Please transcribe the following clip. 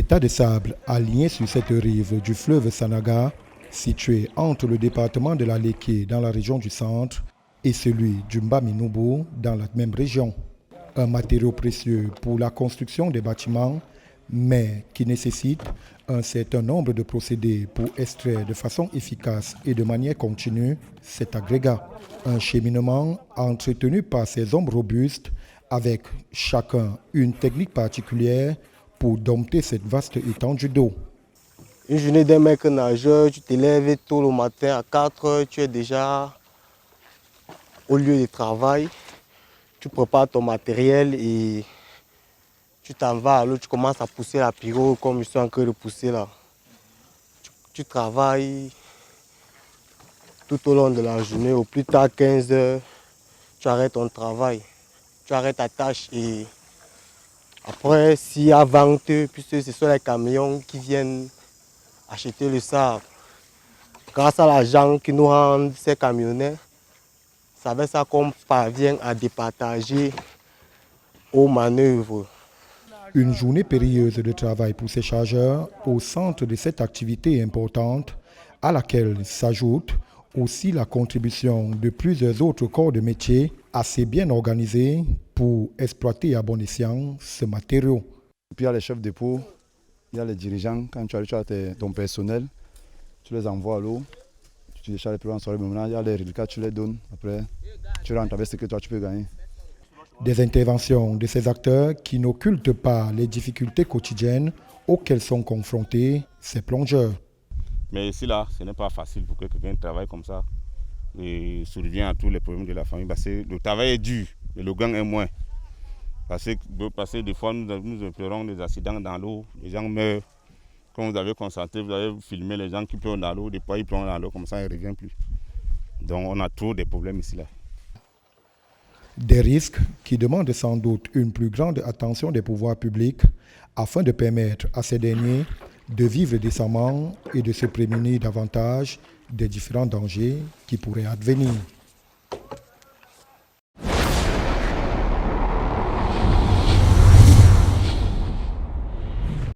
tas de sable alignés sur cette rive du fleuve Sanaga, situé entre le département de la Léké dans la région du centre et celui du Mbaminobo dans la même région. Un matériau précieux pour la construction des bâtiments, mais qui nécessite un certain nombre de procédés pour extraire de façon efficace et de manière continue cet agrégat. Un cheminement entretenu par ces hommes robustes avec chacun une technique particulière pour dompter cette vaste étendue d'eau. Une journée d'un mec nageur, tu te lèves tôt le matin à 4 heures, tu es déjà au lieu de travail, tu prépares ton matériel et tu t'en vas à l'eau, tu commences à pousser la pirogue comme je suis en train de pousser là. Tu travailles tout au long de la journée, au plus tard 15 heures, tu arrêtes ton travail, tu arrêtes ta tâche et après s'il y a vente, puisque ce sont les camions qui viennent acheter le sable. Grâce à l'argent qui nous rendent ces camionneurs, c'est avec ça qu'on parvient à départager aux manœuvres. Une journée périlleuse de travail pour ces chargeurs au centre de cette activité importante à laquelle s'ajoute aussi la contribution de plusieurs autres corps de métier assez bien organisés pour exploiter à bon escient ce matériau. Puis il y a les chefs de dépôt, il y a les dirigeants. Quand tu as ton personnel, tu les envoies à l'eau, tu décharges les problèmes en soirée, maintenant il y a les reliquats, tu les donnes, après tu rentres avec ce que toi tu peux gagner. Des interventions de ces acteurs qui n'occultent pas les difficultés quotidiennes auxquelles sont confrontés ces plongeurs. Mais ici, là, ce n'est pas facile pour que quelqu'un travaille comme ça et survient à tous les problèmes de la famille. Parce que le travail est dur, mais le gain est moins. Parce que des fois, nous opérons des accidents dans l'eau, les gens meurent. Quand vous avez constaté, vous avez filmé les gens qui plongent dans l'eau, des fois ils plongent dans l'eau, comme ça ils ne reviennent plus. Donc on a trop de problèmes ici, là. Des risques qui demandent sans doute une plus grande attention des pouvoirs publics afin de permettre à ces derniers de vivre décemment et de se prémunir davantage des différents dangers qui pourraient advenir.